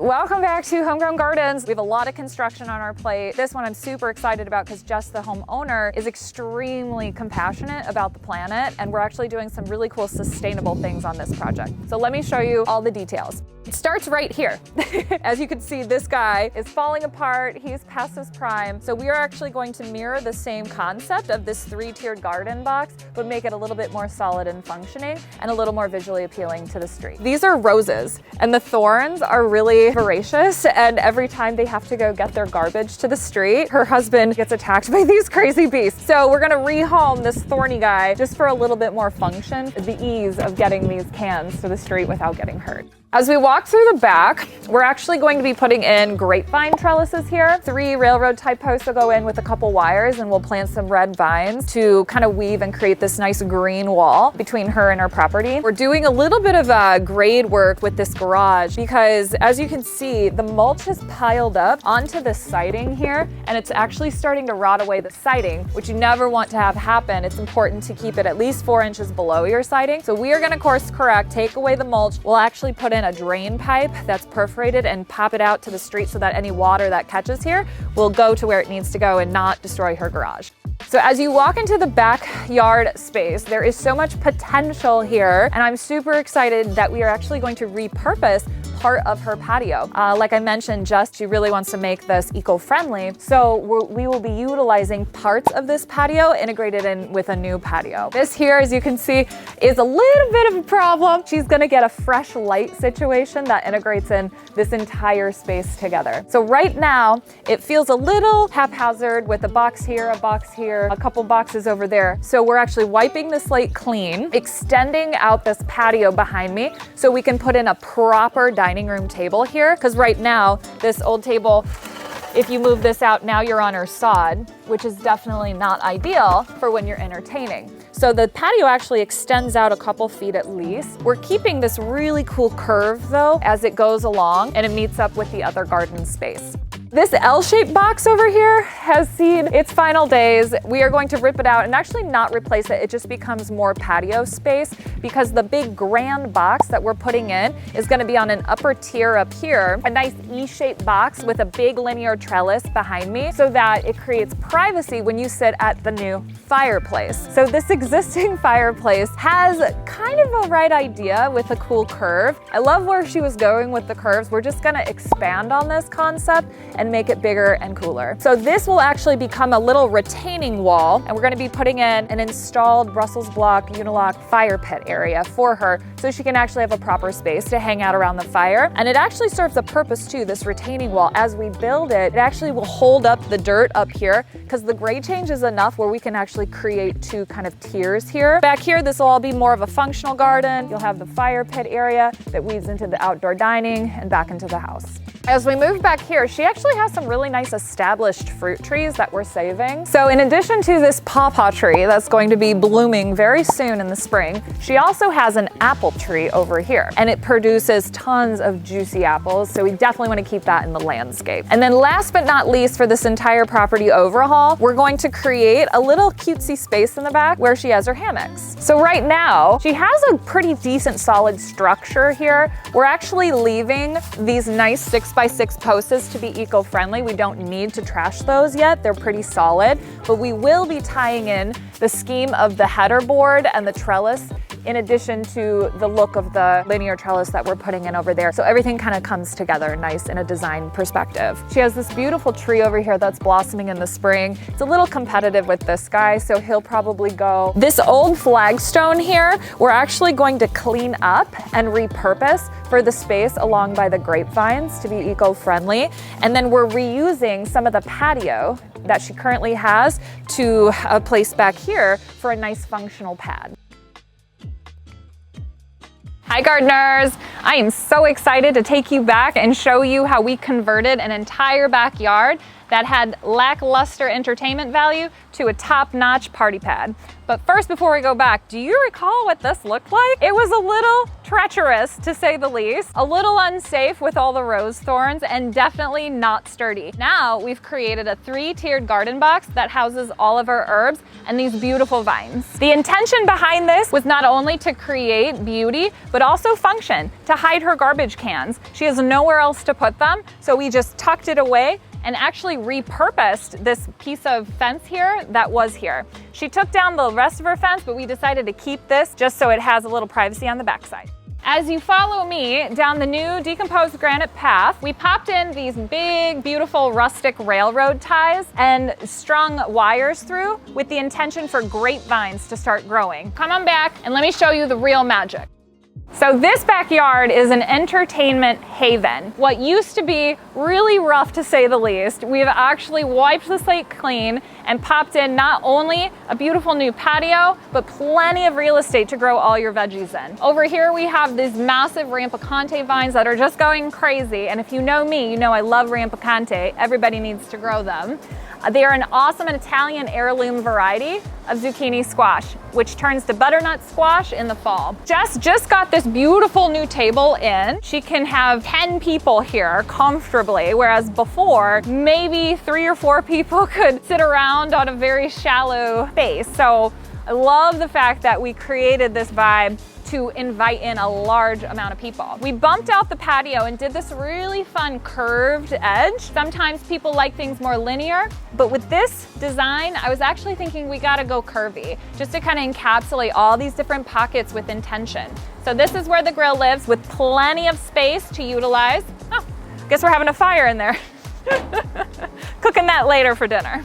Welcome back to Homegrown Gardens. We have a lot of construction on our plate. This one I'm super excited about because Jess, the homeowner, is extremely compassionate about the planet, and we're actually doing some really cool sustainable things on this project. So let me show you all the details. It starts right here. As you can see, this guy is falling apart. He's past his prime. So we are actually going to mirror the same concept of this 3-tiered garden box, but make it a little bit more solid and functioning and a little more visually appealing to the street. These are roses, and the thorns are really voracious, and every time they have to go get their garbage to the street, her husband gets attacked by these crazy beasts. So we're gonna rehome this thorny guy just for a little bit more function, the ease of getting these cans to the street without getting hurt. As we walk through the back, we're actually going to be putting in grapevine trellises here. 3 railroad type posts will go in with a couple wires, and we'll plant some red vines to kind of weave and create this nice green wall between her and her property. We're doing a little bit of grade work with this garage because, as you can see, the mulch is piled up onto the siding here, and it's actually starting to rot away the siding, which you never want to have happen. It's important to keep it at least 4 inches below your siding. So we are going to course correct, take away the mulch. We'll actually put in a drain pipe that's perforated and pop it out to the street so that any water that catches here will go to where it needs to go and not destroy her garage. So as you walk into the backyard space, there is so much potential here, and I'm super excited that we are actually going to repurpose part of her patio. Like I mentioned, she really wants to make this eco-friendly, so we will be utilizing parts of this patio integrated in with a new patio. This here, as you can see, is a little bit of a problem. She's gonna get a fresh light situation that integrates in this entire space together. So right now, it feels a little haphazard with a box here, a couple boxes over there. So we're actually wiping the slate clean, extending out this patio behind me so we can put in a proper dining room table here, because right now this old table, if you move this out, now you're on her sod, which is definitely not ideal for when you're entertaining. So the patio actually extends out a couple feet at least. We're keeping this really cool curve though as it goes along, and it meets up with the other garden space. This L-shaped box over here has seen its final days. We are going to rip it out and actually not replace it. It just becomes more patio space because the big grand box that we're putting in is going to be on an upper tier up here, a nice E-shaped box with a big linear trellis behind me so that it creates privacy when you sit at the new fireplace. So this existing fireplace has kind of a right idea with a cool curve. I love where she was going with the curves. We're just going to expand on this concept and make it bigger and cooler. So this will actually become a little retaining wall, and we're going to be putting in an installed Brussels block unilock fire pit area for her so she can actually have a proper space to hang out around the fire. And it actually serves a purpose too, this retaining wall. As we build it, it actually will hold up the dirt up here because the grade change is enough where we can actually create 2 kind of tiers here. Back here, this will all be more of a functional garden. You'll have the fire pit area that weaves into the outdoor dining and back into the house. As we move back here, she actually has some really nice established fruit trees that we're saving. So in addition to this pawpaw tree that's going to be blooming very soon in the spring, she also has an apple tree over here, and it produces tons of juicy apples. So we definitely want to keep that in the landscape. And then last but not least, for this entire property overhaul, we're going to create a little cutesy space in the back where she has her hammocks. So right now, she has a pretty decent solid structure here. We're actually leaving these nice 6x6 posts to be eco-friendly. We don't need to trash those yet. They're pretty solid, but we will be tying in the scheme of the header board and the trellis in addition to the look of the linear trellis that we're putting in over there. So everything kind of comes together nice in a design perspective. She has this beautiful tree over here that's blossoming in the spring. It's a little competitive with this guy, so he'll probably go. This old flagstone here, we're actually going to clean up and repurpose for the space along by the grapevines to be eco-friendly. And then we're reusing some of the patio that she currently has to a place back here for a nice functional pad. Hi gardeners! I am so excited to take you back and show you how we converted an entire backyard that had lackluster entertainment value to a top-notch party pad. But first, before we go back, do you recall what this looked like? It was a little treacherous, to say the least, a little unsafe with all the rose thorns, and definitely not sturdy. Now we've created a 3-tiered garden box that houses all of our herbs and these beautiful vines. The intention behind this was not only to create beauty, but but also function to hide her garbage cans. She has nowhere else to put them, so we just tucked it away and actually repurposed this piece of fence here that was here. She took down the rest of her fence, but we decided to keep this just so it has a little privacy on the backside. As you follow me down the new decomposed granite path, we popped in these big, beautiful rustic railroad ties and strung wires through with the intention for grapevines to start growing. Come on back and let me show you the real magic. So this backyard is an entertainment haven. What used to be really rough, to say the least, we've actually wiped the slate clean and popped in not only a beautiful new patio, but plenty of real estate to grow all your veggies in. Over here we have these massive rampicante vines that are just going crazy. And if you know me, you know I love rampicante. Everybody needs to grow them. They are an awesome Italian heirloom variety of zucchini squash, which turns to butternut squash in the fall. Jess just got this beautiful new table in. She can have 10 people here comfortably, whereas before, maybe 3 or 4 people could sit around on a very shallow space. So I love the fact that we created this vibe to invite in a large amount of people. We bumped out the patio and did this really fun curved edge. Sometimes people like things more linear, but with this design, I was actually thinking we gotta go curvy, just to kind of encapsulate all these different pockets with intention. So this is where the grill lives, with plenty of space to utilize. Oh, guess we're having a fire in there. Cooking that later for dinner.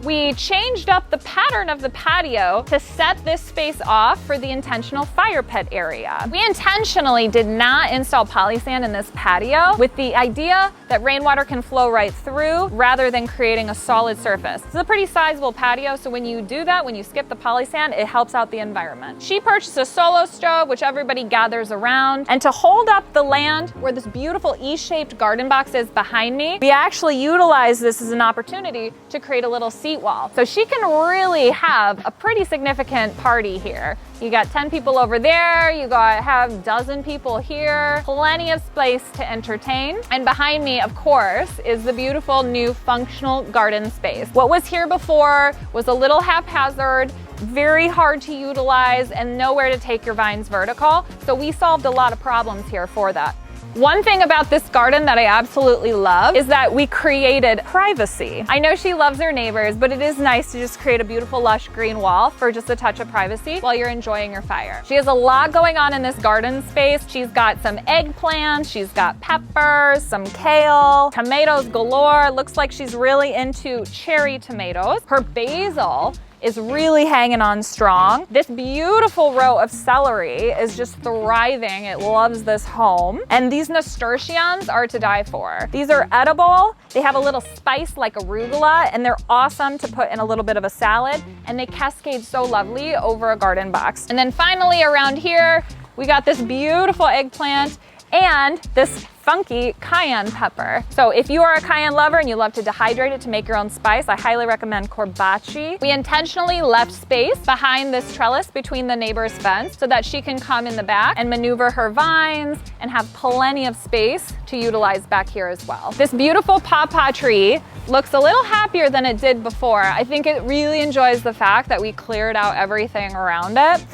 We changed up the pattern of the patio to set this space off for the intentional fire pit area. We intentionally did not install polysand in this patio with the idea that rainwater can flow right through rather than creating a solid surface. It's a pretty sizable patio, so when you do that, when you skip the polysand, it helps out the environment. She purchased a solo stove, which everybody gathers around, and to hold up the land where this beautiful E-shaped garden box is behind me, we actually utilize this as an opportunity to create a little seat wall. So she can really have a pretty significant party here. You got 10 people over there, you have a dozen people here, plenty of space to entertain. And behind me, of course, is the beautiful new functional garden space. What was here before was a little haphazard, very hard to utilize, and nowhere to take your vines vertical. So we solved a lot of problems here for that. One thing about this garden that I absolutely love is that we created privacy. I know she loves her neighbors, but it is nice to just create a beautiful lush green wall for just a touch of privacy while you're enjoying your fire. She has a lot going on in this garden space. She's got some eggplants, she's got peppers, some kale, tomatoes galore. Looks like she's really into cherry tomatoes. Her basil is really hanging on strong. This beautiful row of celery is just thriving. It loves this home. And these nasturtiums are to die for. These are edible. They have a little spice like arugula, and they're awesome to put in a little bit of a salad, and they cascade so lovely over a garden box. And then finally around here, we got this beautiful eggplant and this funky cayenne pepper. So if you are a cayenne lover and you love to dehydrate it to make your own spice, I highly recommend corbaci. We intentionally left space behind this trellis between the neighbor's fence so that she can come in the back and maneuver her vines and have plenty of space to utilize back here as well. This beautiful pawpaw tree looks a little happier than it did before. I think it really enjoys the fact that we cleared out everything around it.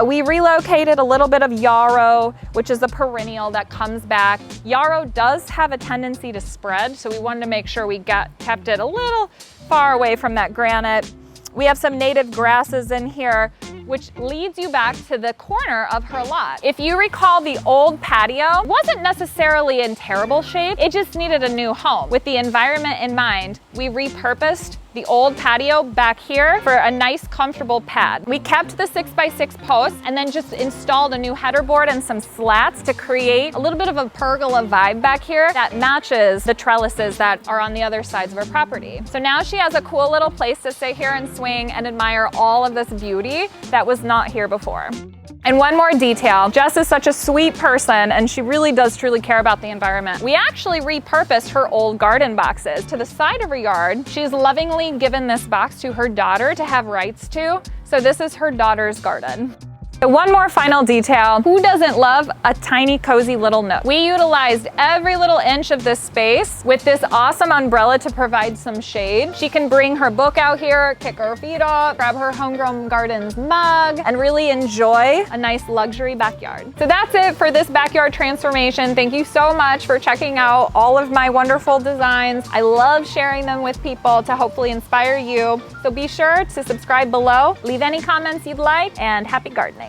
We relocated a little bit of yarrow, which is a perennial that comes back. Yarrow does have a tendency to spread, so we wanted to make sure we kept it a little far away from that granite. We have some native grasses in here, which leads you back to the corner of her lot. If you recall, the old patio wasn't necessarily in terrible shape, it just needed a new home. With the environment in mind, we repurposed the old patio back here for a nice, comfortable pad. We kept the 6x6 posts and then just installed a new header board and some slats to create a little bit of a pergola vibe back here that matches the trellises that are on the other sides of her property. So now she has a cool little place to sit here and swing and admire all of this beauty that was not here before. And one more detail, Jess is such a sweet person and she really does truly care about the environment. We actually repurposed her old garden boxes to the side of her yard. She's lovingly given this box to her daughter to have rights to. So this is her daughter's garden. So one more final detail. Who doesn't love a tiny, cozy little nook? We utilized every little inch of this space with this awesome umbrella to provide some shade. She can bring her book out here, kick her feet up, grab her Homegrown Gardens mug, and really enjoy a nice luxury backyard. So that's it for this backyard transformation. Thank you so much for checking out all of my wonderful designs. I love sharing them with people to hopefully inspire you. So be sure to subscribe below, leave any comments you'd like, and happy gardening.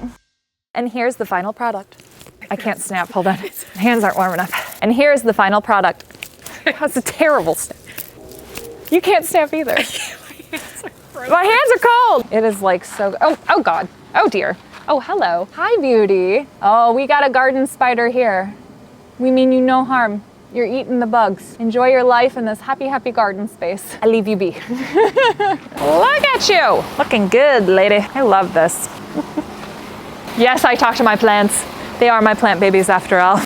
And here's the final product. I can't snap, hold on. My hands aren't warm enough. And here's the final product. That's a terrible snap. You can't snap either. My hands are cold. It is like so, oh God, oh dear. Oh, hello. Hi, beauty. Oh, we got a garden spider here. We mean you no harm. You're eating the bugs. Enjoy your life in this happy, happy garden space. I leave you be. Look at you. Looking good, lady. I love this. Yes, I talk to my plants. They are my plant babies after all.